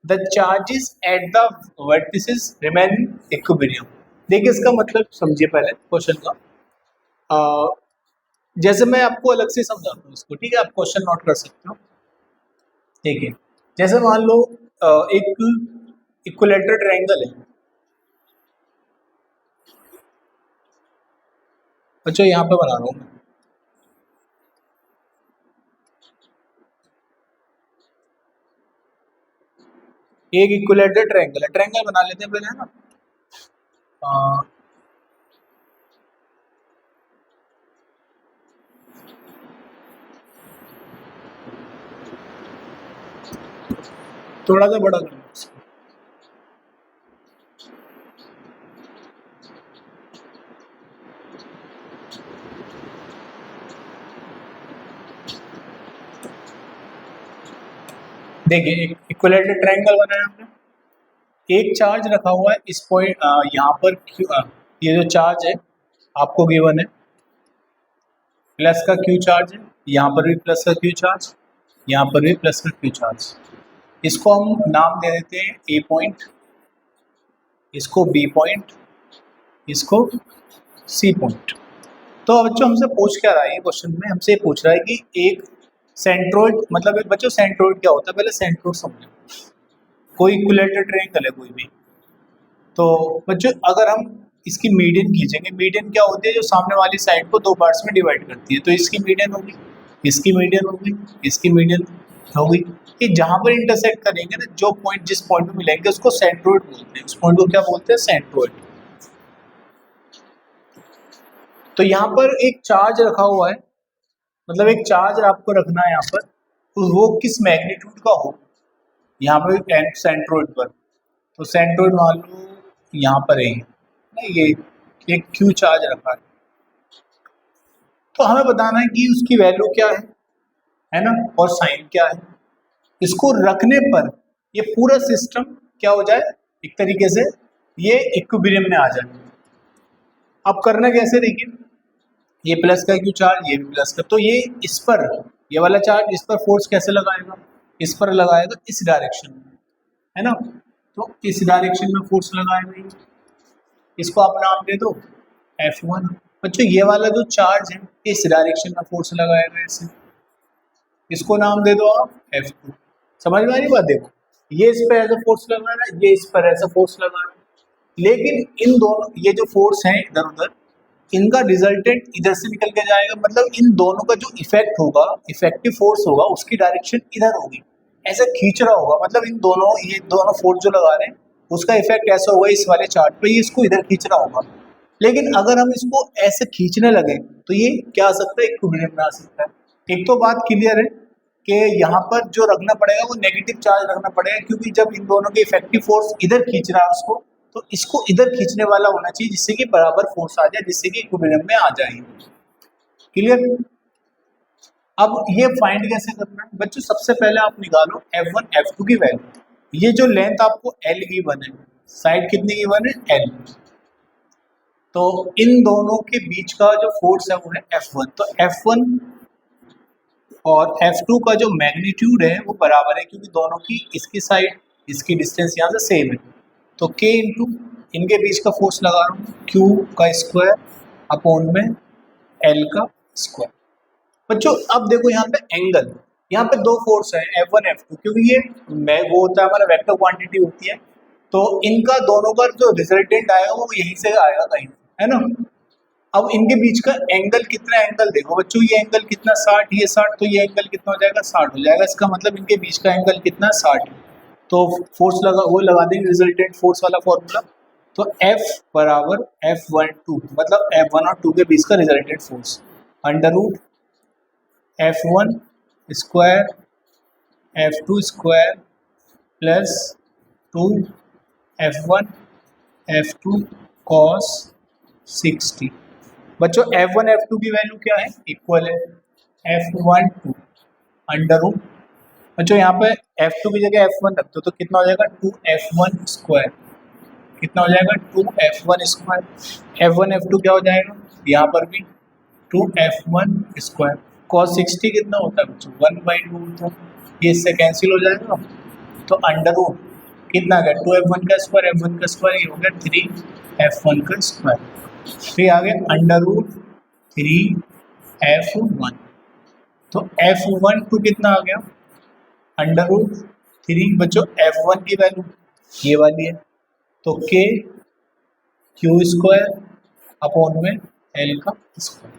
S1: the charges at the vertices remain in equilibrium। देखिए इसका मतलब समझिए पहले क्वेश्चन का, जैसे मैं आपको अलग से समझाता हूँ इसको, ठीक है, आप क्वेश्चन नोट कर सकते हो। देखिए जैसे मान लो एक इक्विलेटरल ट्रायंगल है बच्चों, यहाँ पे बना रहा हूँ मैं, एक इक्विलेटरल ट्रायंगल है, ट्रायंगल बना लेते हैं पहले, है ना, थोड़ा सा बड़ा कर लो इसको। देखिए एक इक्विलेटरल ट्रायंगल बनाया हमने, एक चार्ज रखा हुआ है इस पॉइंट यहाँ पर ये जो चार्ज है आपको गिवन है, प्लस का क्यू चार्ज है, यहाँ पर भी प्लस का क्यू चार्ज, यहाँ पर भी प्लस का क्यू चार्ज। इसको हम नाम दे देते हैं ए पॉइंट, इसको बी पॉइंट, इसको सी पॉइंट। तो बच्चों हमसे पूछ क्या रहा है ये क्वेश्चन में, हमसे पूछ रहा है कि एक सेंट्रोइड, मतलब बच्चों सेंट्रोइड क्या होता है, पहले सेंट्रोइड समझो। कोई इक्विलेटरल ट्रायंगल है कोई भी, तो बच्चों अगर हम इसकी मीडियन खींचेंगे, मीडियन क्या होती है, जो सामने वाली साइड को दो पार्ट्स में डिवाइड करती है, तो इसकी मीडियन होगी, इसकी मीडियन होगी, इसकी मीडियन होगी। ये जहां पर इंटरसेक्ट करेंगे ना, जो पॉइंट जिस पॉइंट में मिलेंगे उसको सेंट्रोइड बोलते हैं, उस पॉइंट को क्या बोलते हैं, सेंट्रोइड। तो यहाँ पर एक चार्ज रखा हुआ है, मतलब एक चार्ज आपको रखना है यहाँ पर, तो वो किस मैग्नीट्यूड का हो, यहाँ पर सेंट्रोइड पर, तो सेंट्रोइड मान लो यहाँ पर है ना, ये एक क्यू चार्ज रखा है, तो हमें बताना है कि उसकी वैल्यू क्या है ना, और साइन क्या है। इसको रखने पर ये पूरा सिस्टम क्या हो जाए, एक तरीके से ये इक्विलिब्रियम में आ जाए। अब करना कैसे, देखिए ये प्लस का क्यू चार्ज, ये भी प्लस का, तो ये इस पर, ये वाला चार्ज इस पर फोर्स कैसे लगाएगा, इस पर लगाएगा इस डायरेक्शन में, है ना, तो इस डायरेक्शन में फोर्स लगाएगा, इसको आप नाम दे दो F1। बच्चों ये वाला जो चार्ज है इस डायरेक्शन में फोर्स लगाएगा ऐसे, इसको नाम दे दो आप F2। समझ में आ रही बात, देखो ये इस पर ऐसा फोर्स लगा रहा है, ये इस पर ऐसा फोर्स लगा रहा है, लेकिन इन दोनों ये जो फोर्स हैं इधर उधर, इनका रिजल्टेंट इधर से निकल के जाएगा, मतलब इन दोनों का जो इफेक्ट होगा, इफेक्टिव फोर्स होगा, उसकी डायरेक्शन इधर होगी, ऐसा खींच रहा होगा, मतलब इन दोनों, ये दोनों फोर्स जो लगा रहे हैं उसका इफेक्ट ऐसा होगा इस वाले चार्ट पे, ये इसको इधर खींच रहा होगा। लेकिन अगर हम इसको ऐसे खींचने लगे तो ये क्या आ सकता है, इक्विलिब्रियम में आ सकता है। एक तो बात क्लियर है कि यहाँ पर जो रखना पड़ेगा वो नेगेटिव चार्ज रखना पड़ेगा, क्योंकि जब इन दोनों के इफेक्टिव फोर्स इधर खींच रहा है उसको, तो इसको इधर खींचने वाला होना चाहिए जिससे कि बराबर फोर्स आ जाए, जिससे कि इक्विलिब्रियम में आ जाए। क्लियर। अब ये फाइंड कैसे करना है बच्चों, सबसे पहले आप निकालो F1 F2 की वैल्यू। ये जो लेंथ आपको L गिवन है, साइड कितनी गिवन है, L, तो इन दोनों के बीच का जो फोर्स है वो है F1, तो F1 और F2 का जो मैग्नीट्यूड है वो बराबर है, क्योंकि दोनों की इसकी साइड इसकी डिस्टेंस यहाँ से सेम है, तो K इंटू इनके बीच का फोर्स लगा रहा हूँ Q का स्क्वायर अपॉन में L का स्क्वायर। बच्चों अब देखो यहाँ पे एंगल, यहाँ पे दो फोर्स है F1 F2, क्योंकि ये वो होता है हमारा वेक्टर क्वांटिटी होती है, तो इनका दोनों का जो रिजल्टेंट आएगा वो यहीं से आएगा कहीं, है ना। अब इनके बीच का एंगल कितना, एंगल देखो बच्चों, ये एंगल कितना 60, ये 60, तो ये एंगल कितना हो जाएगा 60 हो जाएगा, इसका मतलब इनके बीच का एंगल कितना 60, तो फोर्स लगा वो लगा देंगे रिजल्टेंट फोर्स वाला फॉर्मूला, तो F बराबर F1 2, मतलब F1 और 2 के बीच का resultant force under root F1 square F2 square plus 2 F1 F2 cos 60। बच्चों F1 F2 की वैल्यू क्या है, इक्वल है F1 2 अंडर रूट, बच्चों यहाँ पे F2 की जगह F1 रखते हो तो कितना हो जाएगा 2F1 स्क्वायर, कितना हो जाएगा 2F1 स्क्वायर, F1 F2 क्या हो जाएगा, यहाँ पर भी 2F1 स्क्वायर, cos 60 कितना होता है बच्चों 1/2 होता है, ये इससे कैंसिल हो जाएगा, तो अंडर रूट कितना आ गया 2F1 का स्क्वायर, F1 का स्क्वायर ये हो गया 3F1 का स्क्वायर, फिर आ गया अंडर रूट 3F1, तो F1 2 कितना आ गया अंडर रूट 3, बच्चों F1 की वैल्यू ये वाली है, तो K Q स्क्वायर अपॉन में L का स्क्वायर,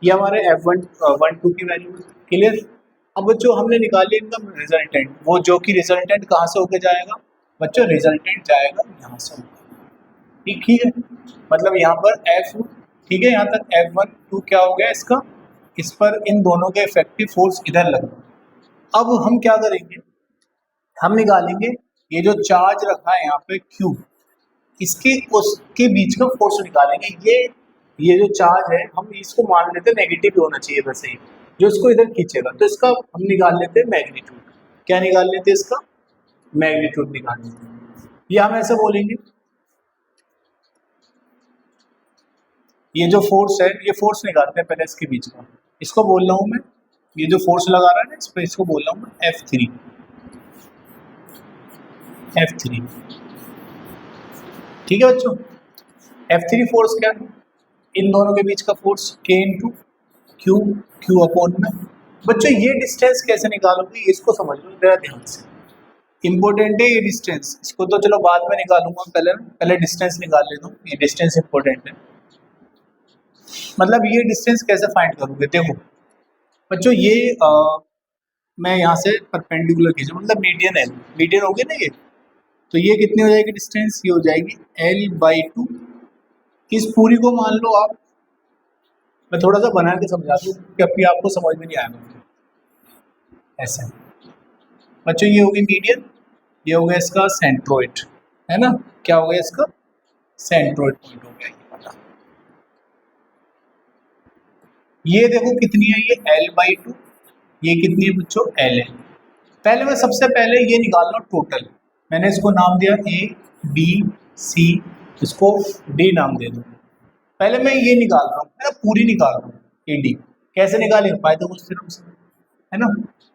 S1: ये हमारे F1 1 2 की वैल्यू है। क्लियर। अब बच्चों हमने निकाली इनका रिजल्टेंट, वो जो कि रिजल्टेंट कहाँ से होके जाएगा बच्चों, रिजल्टेंट जाएगा यहाँ से होकर, ठीक है, मतलब यहाँ पर F, ठीक है, यहाँ तक F1 2 क्या हो गया इसका, इस पर इन दोनों के इफेक्टिव फोर्स इधर लगा। अब हम क्या करेंगे, हम निकालेंगे ये जो चार्ज रखा है यहाँ पे Q, इसके उसके बीच का फोर्स निकालेंगे। ये जो चार्ज है हम इसको मान लेते हैं नेगेटिव होना चाहिए वैसे ही, जो इसको इधर खींचेगा, तो इसका हम निकाल लेते हैं मैग्नीट्यूड। क्या निकाल लेते इसका, मैग्नीट्यूड निकाल लेते। ये हम ऐसे बोलेंगे, ये जो फोर्स है, ये फोर्स निकालते हैं पहले इसके बीच का, इसको बोल रहा हूं मैं, ये जो फोर्स लगा रहा है ना इस पर, इसको बोल रहा हूं मैं F3। F3 ठीक है बच्चों। F3 फोर्स क्या है, इन दोनों के बीच का force K into Q, Q upon में। बच्चों ये डिस्टेंस कैसे निकालोगे, इसको समझ लो जरा ध्यान से, इंपॉर्टेंट है ये डिस्टेंस। इसको तो चलो बाद में निकालूंगा, पहले डिस्टेंस निकाल लेता हूँ, ये डिस्टेंस इंपॉर्टेंट है। मतलब ये डिस्टेंस कैसे फाइंड करोगे, देखो बच्चों ये मैं यहाँ से परपेंडिकुलर खींचा, मतलब मीडियन है, मीडियन होगी ना ये, तो ये कितनी हो जाएगी डिस्टेंस, ये हो जाएगी L/2। इस पूरी को मान लो आप, मैं थोड़ा सा बना के समझा दूँ क्योंकि आपको समझ में नहीं आएगा ऐसे। बच्चों ये होगी मीडियन, ये हो गया इसका सेंट्रोइड, है ना, क्या हो गया इसका सेंट्रोइड पॉइंट हो गया ये वाला। ये देखो कितनी है, ये L/2, ये कितनी है बच्चों L है। पहले मैं सबसे पहले ये निकाल रहा हूँ टोटल, मैंने इसको नाम दिया A B C, इसको D नाम दे दूँ। पहले मैं ये निकाल रहा हूँ, है ना, पूरी निकाल रहा हूँ AD। कैसे निकालेंगे, पाइथागोरस थ्योरम से, है ना।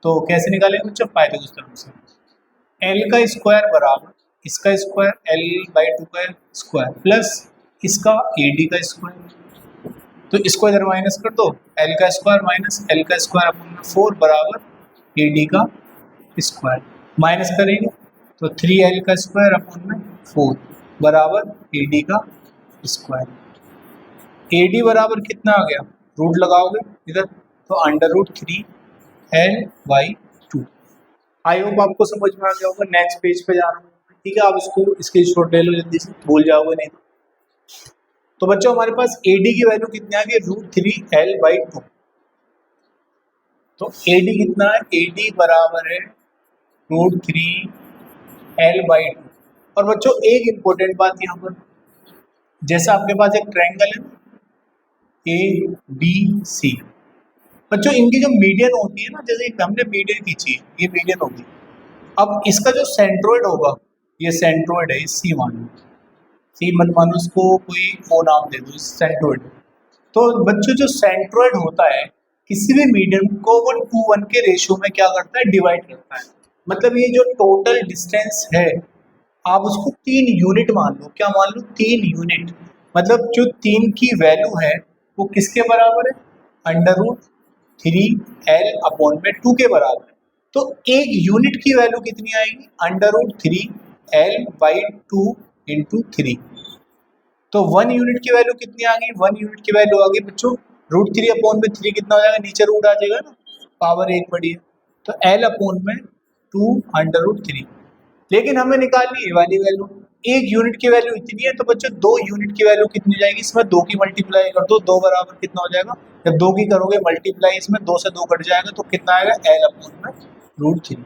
S1: तो कैसे निकालेंगे बच्चों, पाइथागोरस थ्योरम से। L का स्क्वायर बराबर इसका स्क्वायर, L/2 का स्क्वायर प्लस इसका AD का स्क्वायर, तो इसको इधर माइनस कर दो, L का स्क्वायर माइनस L का स्क्वायर अपॉन 4 बराबर AD का स्क्वायर, माइनस करेंगे तो 3L का स्क्वायर अपॉन 4 बराबर AD का स्क्वायर। AD बराबर कितना आ गया, रूट लगाओगे इधर तो √3L/2। आई होप आपको समझ में आ गया होगा। नेक्स्ट पेज पे जा रहा हूँ, ठीक है, आप इसको स्क्रीनशॉट ले लो जल्दी से, भूल जाओगे नहीं तो। बच्चों हमारे पास AD की वैल्यू कितनी आ गई, √3L/2। तो AD कितना है, AD बराबर है √3L/2। और बच्चों एक इंपॉर्टेंट बात यहाँ पर, जैसा आपके पास एक ट्रायंगल है ABC, बच्चों इनकी जो मीडियन होती है ना, जैसे हमने मीडियन खींची, ये मीडियन होगी, अब इसका जो सेंट्रोइड होगा, ये सेंट्रोइड है, C मानो, C मत मानो, इसको कोई ओ नाम दे दो, सेंट्रोइड। तो बच्चों जो सेंट्रोइड होता है, किसी भी मीडियन को वो 2:1 के रेशियो में क्या करता है, डिवाइड करता है। मतलब ये जो टोटल डिस्टेंस है, आप उसको 3 यूनिट मान लो, क्या मान लो, 3 यूनिट। मतलब जो 3 की वैल्यू है वो किसके बराबर है, √3L/2 के बराबर है। तो एक यूनिट की वैल्यू कितनी आएगी, √3L/2 इंटू 3। तो 1 यूनिट की वैल्यू कितनी आ गई, 1 यूनिट की वैल्यू आ गई बच्चों √3/3 कितना हो जाएगा, नीचे रूट आ जाएगा ना, पावर 1 बड़ी है, तो L/2 √3। लेकिन हमें निकालनी है ये वाली वैल्यू, एक यूनिट की वैल्यू इतनी है, तो बच्चों 2 यूनिट की वैल्यू कितनी हो जाएगी, इसमें 2 की मल्टीप्लाई कर दो, 2 बराबर कितना हो जाएगा, जब 2 की करोगे मल्टीप्लाई, इसमें 2 से 2 कट जाएगा, तो कितना आएगा L/√3।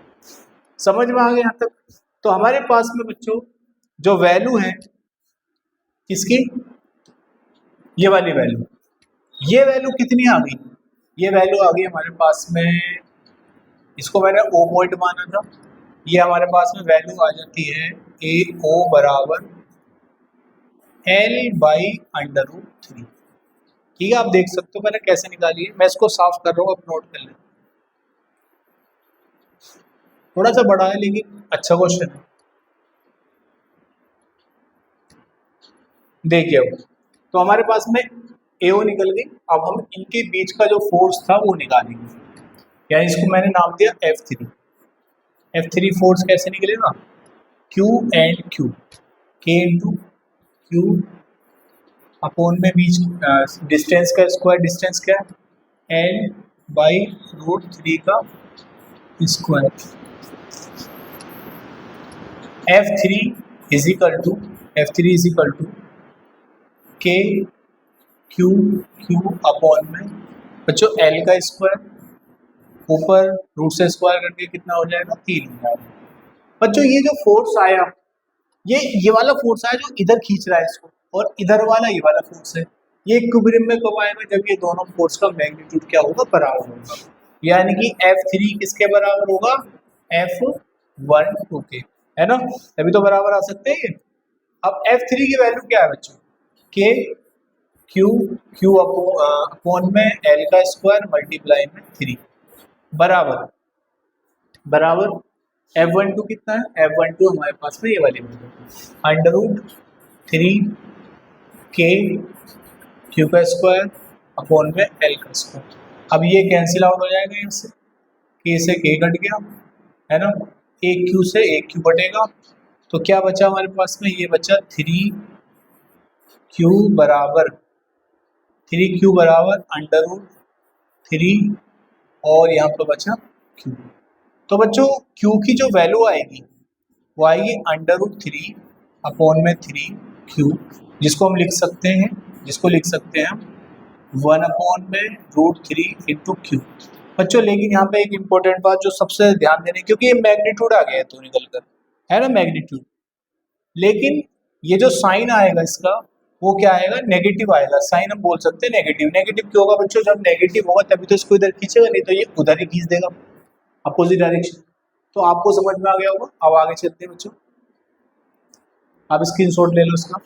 S1: समझ में आ गया यहाँ तक। तो हमारे पास में बच्चों जो वैल्यू है किसकी, ये वाली वैल्यू, ये वैल्यू कितनी आ गई, ये वैल्यू आ गई हमारे पास में, इसको मैंने O पॉइंट माना था, ये हमारे पास में वैल्यू आ जाती है AO बराबर L/√3। ठीक है, आप देख सकते हो मैंने कैसे निकाली है, मैं इसको साफ कर रहा हूँ, आप नोट कर लें। थोड़ा सा बड़ा है लेकिन अच्छा क्वेश्चन है, देखिए अब तो हमारे पास में AO निकल गई। अब हम इनके बीच का जो फोर्स था वो निकालेंगे, यानी इसको मैंने नाम दिया F3। F3 फोर्स कैसे निकलेगा, Q and Q, K into Q upon में बीच डिस्टेंस का स्क्वायर, डिस्टेंस क्या है L/√3 का square. F3 is equal to K Q upon में बच्चों L का स्क्वायर, ऊपर रूट से स्क्वायर करके कितना हो जाएगा, 3 हो जाएगा। बच्चों ये जो फोर्स आया, ये वाला फोर्स आया जो इधर खींच रहा है इसको, और इधर वाला ये वाला फोर्स है, ये इक्विलिब्रियम में कब आएगा, जब ये दोनों फोर्स का मैग्नीट्यूड क्या होगा, बराबर होगा। यानी कि F3 किसके बराबर होगा, F12 के, है ना, अभी तो बराबर आ सकते हैं ये। अब F3 की वैल्यू क्या है बच्चों, K क्यू अपॉन में L का स्क्वायर मल्टीप्लाई में 3 बराबर F12 कितना है, F12 हमारे पास में ये वाली वैल्यू √3 K क्यू का स्क्वायर अपॉन में L का स्क्वायर। अब ये कैंसिल आउट हो जाएगा, इससे K से K कट गया, है ना, एक क्यू से एक क्यू कटेगा, तो क्या बचा हमारे पास में, ये बचा 3Q बराबर √3 और यहाँ पर बचा Q। तो बच्चों Q की जो वैल्यू आएगी वो आएगी √3 अपॉन में 3Q, जिसको लिख सकते हैं 1 अपॉन में √3 इंटू Q। बच्चों लेकिन यहाँ पे एक इम्पोर्टेंट बात जो सबसे ध्यान देने, क्योंकि ये मैग्नीट्यूड आ गया है तो निकल कर, है ना, मैग्नीट्यूड, लेकिन ये जो साइन आएगा इसका वो क्या आएगा, नेगेटिव आएगा, साइन हम बोल सकते हैं नेगेटिव। नेगेटिव क्यों होगा बच्चों, जब नेगेटिव होगा तभी तो इसको इधर खींचेगा, नहीं तो ये उधर ही खींच देगा अपोजिट डायरेक्शन। तो आपको समझ में आ गया होगा। अब आगे चलते हैं बच्चों, आप स्क्रीनशॉट ले लो इसका।